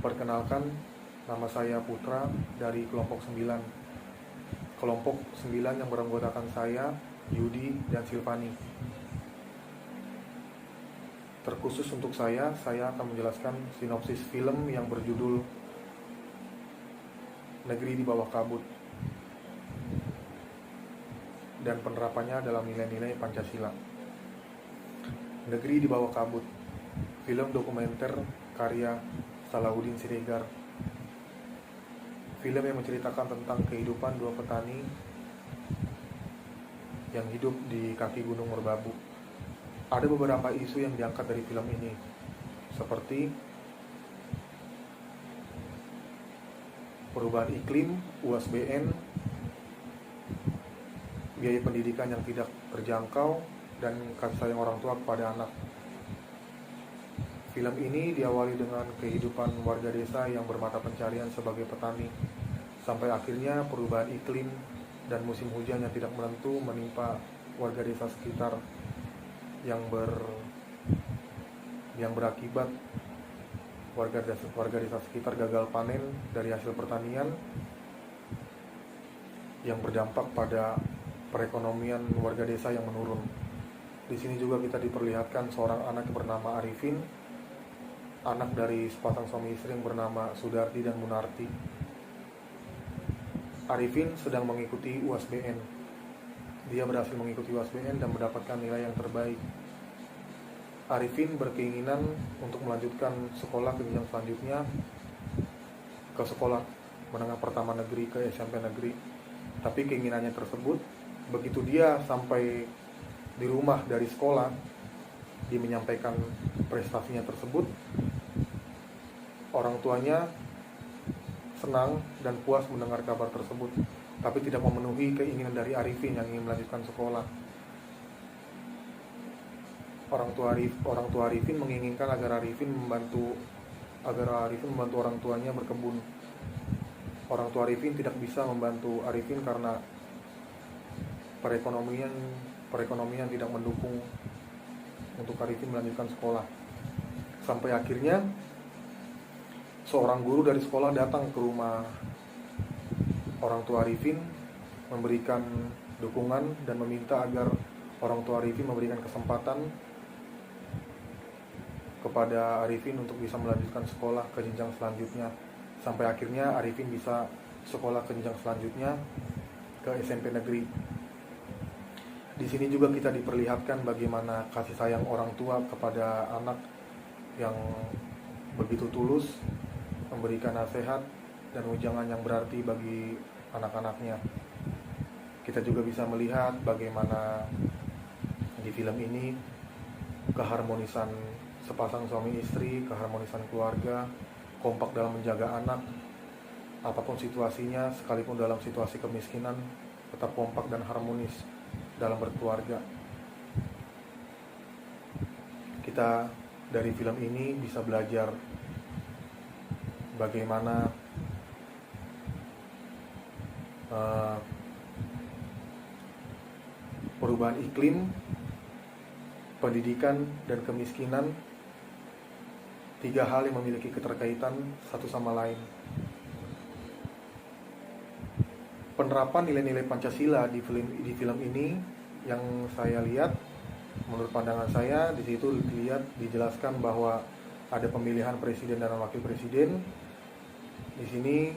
Perkenalkan, nama saya Putra dari kelompok 9. Kelompok 9 yang beranggotakan saya, Yudi, dan Silvani. Terkhusus untuk saya akan menjelaskan sinopsis film yang berjudul Negeri di Bawah Kabut dan penerapannya dalam nilai-nilai Pancasila. Negeri di Bawah Kabut, film dokumenter karya Salahuddin Siregar. Film yang menceritakan tentang kehidupan dua petani yang hidup di kaki Gunung Merbabu. Ada beberapa isu yang diangkat dari film ini, seperti perubahan iklim, UASBN, biaya pendidikan yang tidak terjangkau, dan kasih sayang orang tua kepada anak. Film ini diawali dengan kehidupan warga desa yang bermata pencarian sebagai petani, sampai akhirnya perubahan iklim dan musim hujan yang tidak menentu menimpa warga desa sekitar yang berakibat warga desa sekitar gagal panen dari hasil pertanian yang berdampak pada perekonomian warga desa yang menurun. Di sini juga kita diperlihatkan seorang anak yang bernama Arifin, anak dari sepasang suami istri yang bernama Sudarti dan Munarti. Arifin sedang mengikuti UASBN. Dia berhasil mengikuti UASBN dan mendapatkan nilai yang terbaik. Arifin berkeinginan untuk melanjutkan sekolah ke jenjang selanjutnya ke sekolah menengah pertama negeri, ke SMP negeri. Tapi keinginannya tersebut, begitu dia sampai di rumah dari sekolah, dia menyampaikan prestasinya tersebut, orang tuanya senang dan puas mendengar kabar tersebut, tapi tidak memenuhi keinginan dari Arifin yang ingin melanjutkan sekolah. Orang tua Arifin menginginkan agar Arifin membantu orang tuanya berkebun. Orang tua Arifin tidak bisa membantu Arifin karena perekonomian tidak mendukung untuk Arifin melanjutkan sekolah. Sampai akhirnya seorang guru dari sekolah datang ke rumah orang tua Arifin, memberikan dukungan dan meminta agar orang tua Arifin memberikan kesempatan kepada Arifin untuk bisa melanjutkan sekolah ke jenjang selanjutnya. Sampai akhirnya Arifin bisa sekolah ke jenjang selanjutnya ke SMP negeri. Di sini juga kita diperlihatkan bagaimana kasih sayang orang tua kepada anak yang begitu tulus, memberikan nasihat dan ujangan yang berarti bagi anak-anaknya. Kita juga bisa melihat bagaimana di film ini keharmonisan sepasang suami istri, keharmonisan keluarga, kompak dalam menjaga anak, apapun situasinya, sekalipun dalam situasi kemiskinan, tetap kompak dan harmonis dalam berkeluarga. Kita dari film ini bisa belajar bagaimana perubahan iklim, pendidikan, dan kemiskinan, tiga hal yang memiliki keterkaitan satu sama lain. Penerapan nilai-nilai Pancasila di film ini yang saya lihat, menurut pandangan saya, di situ dijelaskan bahwa ada pemilihan presiden dan wakil presiden. Di sini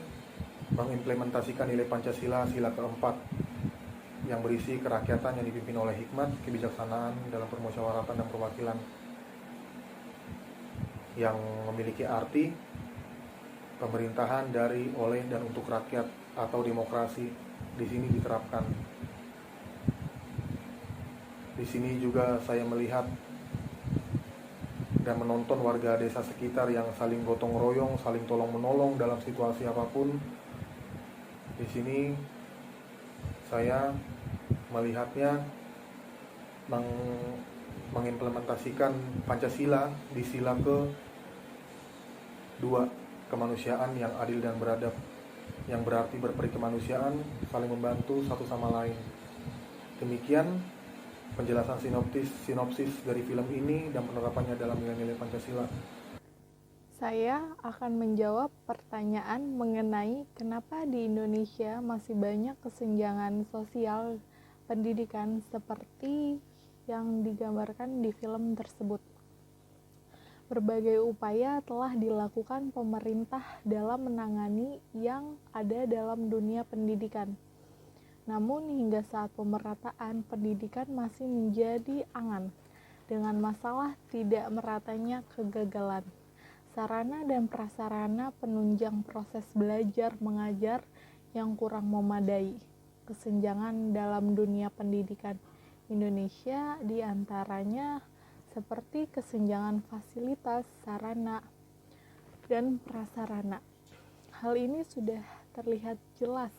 mengimplementasikan nilai Pancasila sila keempat yang berisi kerakyatan yang dipimpin oleh hikmat, kebijaksanaan dalam permusyawaratan dan perwakilan, yang memiliki arti pemerintahan dari, oleh, dan untuk rakyat atau demokrasi. Di sini diterapkan. Di sini juga saya melihat dan menonton warga desa sekitar yang saling gotong royong, saling tolong menolong dalam situasi apapun. Di sini saya melihatnya mengimplementasikan Pancasila di sila ke-2, kemanusiaan yang adil dan beradab, yang berarti berperi kemanusiaan, saling membantu satu sama lain. Demikian penjelasan sinopsis dari film ini dan penerapannya dalam nilai-nilai Pancasila. Saya akan menjawab pertanyaan mengenai kenapa di Indonesia masih banyak kesenjangan sosial pendidikan seperti yang digambarkan di film tersebut. Berbagai upaya telah dilakukan pemerintah dalam menangani yang ada dalam dunia pendidikan. Namun hingga saat pemerataan pendidikan masih menjadi angan dengan masalah tidak meratanya kegagalan sarana dan prasarana penunjang proses belajar mengajar yang kurang memadai. Kesenjangan dalam dunia pendidikan Indonesia diantaranya seperti kesenjangan fasilitas, sarana, dan prasarana. Hal ini sudah terlihat jelas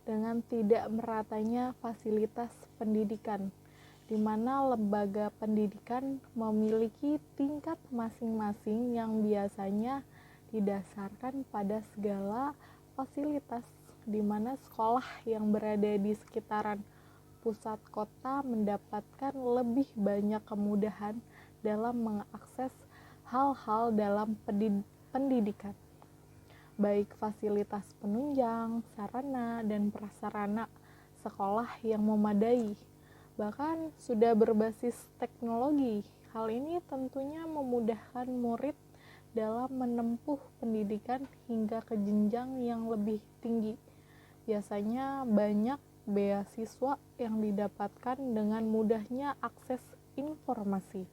dengan tidak meratanya fasilitas pendidikan, di mana lembaga pendidikan memiliki tingkat masing-masing yang biasanya didasarkan pada segala fasilitas, di mana sekolah yang berada di sekitaran pusat kota mendapatkan lebih banyak kemudahan dalam mengakses hal-hal dalam pendidikan, baik fasilitas penunjang, sarana, dan prasarana sekolah yang memadai, bahkan sudah berbasis teknologi. Hal ini tentunya memudahkan murid dalam menempuh pendidikan hingga ke jenjang yang lebih tinggi. Biasanya banyak beasiswa yang didapatkan dengan mudahnya akses informasi.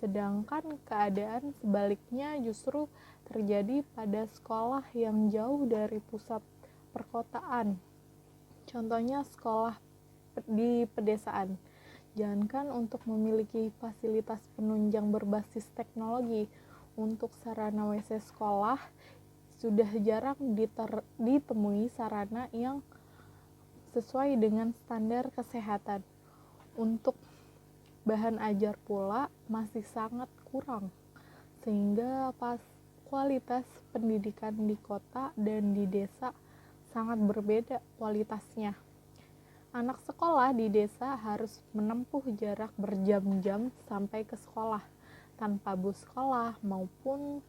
Sedangkan keadaan sebaliknya justru terjadi pada sekolah yang jauh dari pusat perkotaan. Contohnya sekolah di pedesaan. Jangankan untuk memiliki fasilitas penunjang berbasis teknologi, untuk sarana WC sekolah sudah jarang ditemui sarana yang sesuai dengan standar kesehatan. Untuk bahan ajar pula masih sangat kurang, sehingga kualitas pendidikan di kota dan di desa sangat berbeda kualitasnya. Anak sekolah di desa harus menempuh jarak berjam-jam sampai ke sekolah tanpa bus sekolah maupun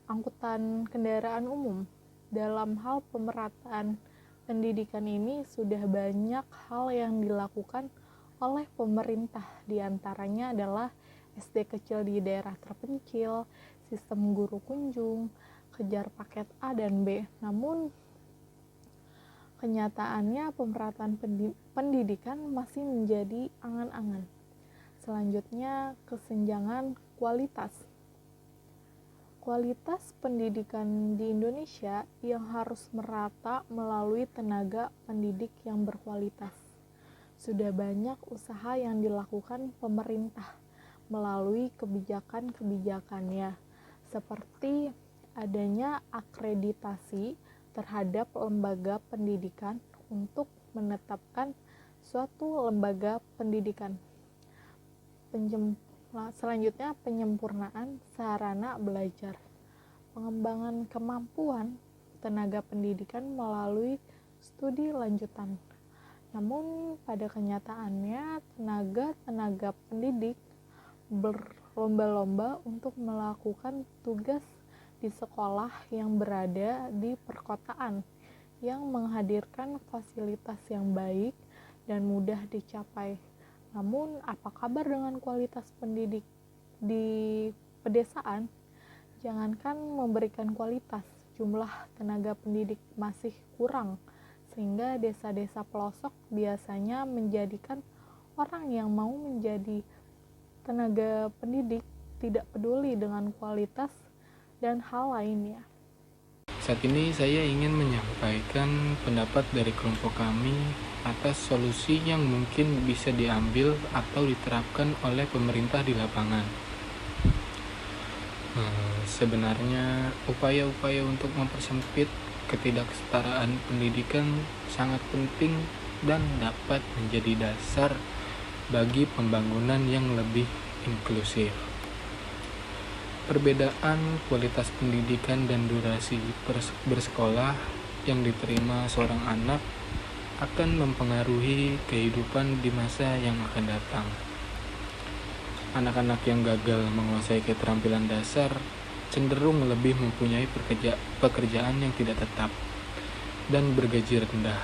angkutan kendaraan umum. Dalam hal pemerataan pendidikan ini sudah banyak hal yang dilakukan oleh pemerintah, diantaranya adalah SD kecil di daerah terpencil, sistem guru kunjung, kejar paket A dan B. Namun kenyataannya pemerataan pendidikan masih menjadi angan-angan. Selanjutnya, kesenjangan kualitas. Kualitas pendidikan di Indonesia yang harus merata melalui tenaga pendidik yang berkualitas. Sudah banyak usaha yang dilakukan pemerintah melalui kebijakan-kebijakannya, seperti adanya akreditasi terhadap lembaga pendidikan untuk menetapkan suatu lembaga pendidikan. Selanjutnya, penyempurnaan sarana belajar. Pengembangan kemampuan tenaga pendidikan melalui studi lanjutan. Namun pada kenyataannya tenaga pendidik berlomba-lomba untuk melakukan tugas di sekolah yang berada di perkotaan yang menghadirkan fasilitas yang baik dan mudah dicapai. Namun, apa kabar dengan kualitas pendidik di pedesaan? Jangankan memberikan kualitas, jumlah tenaga pendidik masih kurang, sehingga desa-desa pelosok biasanya menjadikan orang yang mau menjadi tenaga pendidik tidak peduli dengan kualitas dan hal lainnya. Saat ini saya ingin menyampaikan pendapat dari kelompok kami atas solusi yang mungkin bisa diambil atau diterapkan oleh pemerintah di lapangan. Sebenarnya upaya-upaya untuk mempersempit ketidaksetaraan pendidikan sangat penting dan dapat menjadi dasar bagi pembangunan yang lebih inklusif. Perbedaan kualitas pendidikan dan durasi bersekolah yang diterima seorang anak akan mempengaruhi kehidupan di masa yang akan datang. Anak-anak yang gagal menguasai keterampilan dasar cenderung lebih mempunyai pekerjaan yang tidak tetap dan bergaji rendah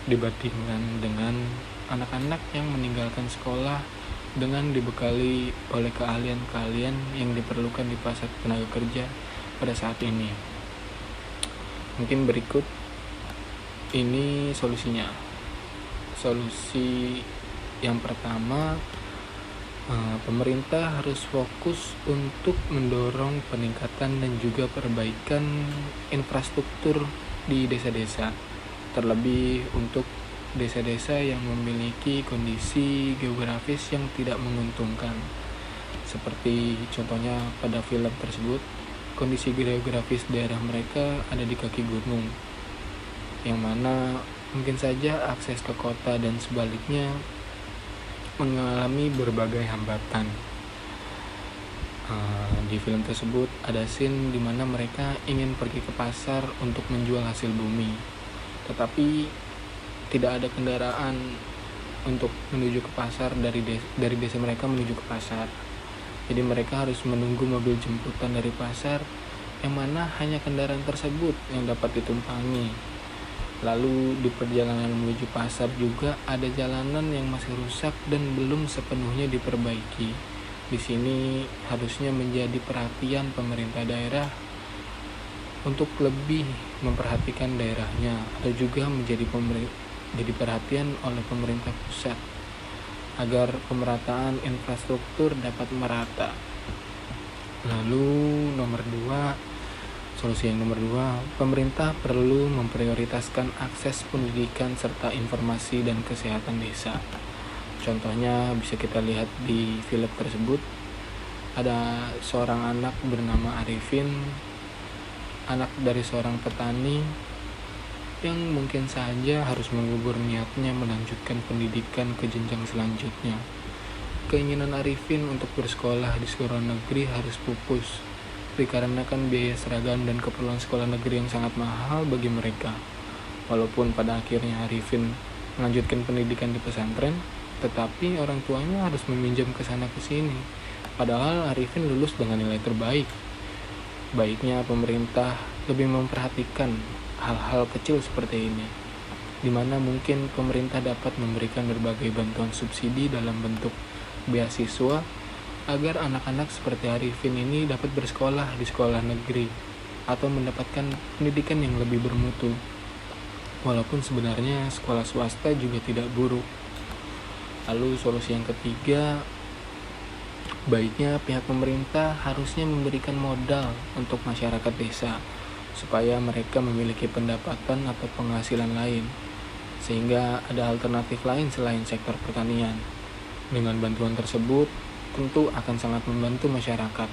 dibandingkan dengan anak-anak yang meninggalkan sekolah dengan dibekali oleh keahlian-keahlian yang diperlukan di pasar tenaga kerja pada saat ini. Mungkin berikut ini solusinya. Solusi yang pertama, pemerintah harus fokus untuk mendorong peningkatan dan juga perbaikan infrastruktur di desa-desa, terlebih untuk desa-desa yang memiliki kondisi geografis yang tidak menguntungkan. Seperti contohnya pada film tersebut, kondisi geografis daerah mereka ada di kaki gunung, yang mana mungkin saja akses ke kota dan sebaliknya mengalami berbagai hambatan. Di film tersebut ada scene di mana mereka ingin pergi ke pasar untuk menjual hasil bumi, tetapi tidak ada kendaraan untuk menuju ke pasar dari desa mereka menuju ke pasar. Jadi mereka harus menunggu mobil jemputan dari pasar, yang mana hanya kendaraan tersebut yang dapat ditumpangi. Lalu di perjalanan menuju pasar juga ada jalanan yang masih rusak dan belum sepenuhnya diperbaiki. Di sini harusnya menjadi perhatian pemerintah daerah untuk lebih memperhatikan daerahnya, atau juga menjadi perhatian oleh pemerintah pusat agar pemerataan infrastruktur dapat merata. Lalu solusi yang nomor 2, pemerintah perlu memprioritaskan akses pendidikan serta informasi dan kesehatan desa. Contohnya bisa kita lihat di film tersebut, ada seorang anak bernama Arifin, anak dari seorang petani yang mungkin saja harus mengubur niatnya melanjutkan pendidikan ke jenjang selanjutnya. Keinginan Arifin untuk bersekolah di sekolah negeri harus pupus dikarenakan biaya seragam dan keperluan sekolah negeri yang sangat mahal bagi mereka. Walaupun pada akhirnya Arifin melanjutkan pendidikan di pesantren, tetapi orang tuanya harus meminjam ke sana ke sini. Padahal Arifin lulus dengan nilai terbaik. Baiknya pemerintah lebih memperhatikan hal-hal kecil seperti ini, di mana mungkin pemerintah dapat memberikan berbagai bantuan subsidi dalam bentuk beasiswa agar anak-anak seperti Arifin ini dapat bersekolah di sekolah negeri atau mendapatkan pendidikan yang lebih bermutu. Walaupun sebenarnya sekolah swasta juga tidak buruk. Lalu solusi yang ketiga, baiknya pihak pemerintah harusnya memberikan modal untuk masyarakat desa supaya mereka memiliki pendapatan atau penghasilan lain, sehingga ada alternatif lain selain sektor pertanian. Dengan bantuan tersebut tentu akan sangat membantu masyarakat,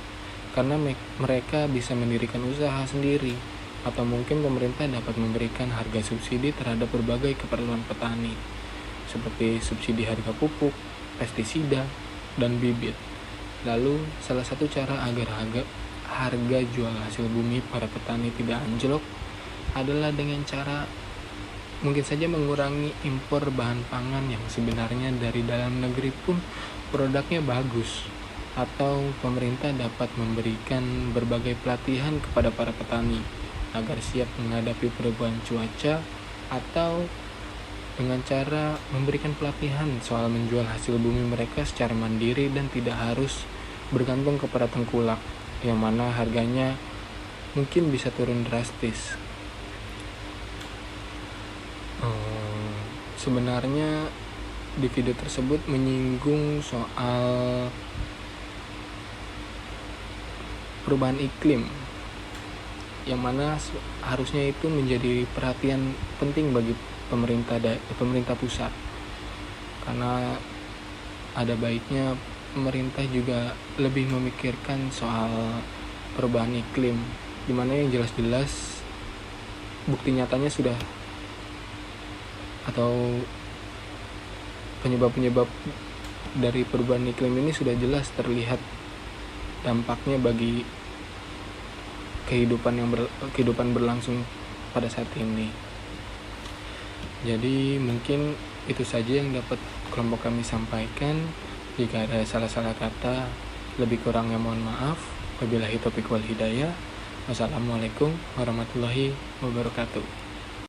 karena mereka bisa mendirikan usaha sendiri, atau mungkin pemerintah dapat memberikan harga subsidi terhadap berbagai keperluan petani, seperti subsidi harga pupuk, pestisida, dan bibit. Lalu salah satu cara agar harga jual hasil bumi para petani tidak anjlok adalah dengan cara mungkin saja mengurangi impor bahan pangan yang sebenarnya dari dalam negeri pun produknya bagus, atau pemerintah dapat memberikan berbagai pelatihan kepada para petani agar siap menghadapi perubahan cuaca, atau dengan cara memberikan pelatihan soal menjual hasil bumi mereka secara mandiri dan tidak harus bergantung kepada tengkulak, yang mana harganya mungkin bisa turun drastis. Sebenarnya di video tersebut menyinggung soal perubahan iklim, yang mana harusnya itu menjadi perhatian penting bagi pemerintah pusat, karena ada baiknya pemerintah juga lebih memikirkan soal perubahan iklim, dimana yang jelas-jelas bukti nyatanya sudah, atau penyebab dari perubahan iklim ini sudah jelas terlihat dampaknya bagi kehidupan berlangsung pada saat ini. Jadi mungkin itu saja yang dapat kelompok kami sampaikan. Jika ada salah-salah kata, lebih kurangnya mohon maaf. Wabillahi taufiq wal hidayah. Wassalamualaikum warahmatullahi wabarakatuh.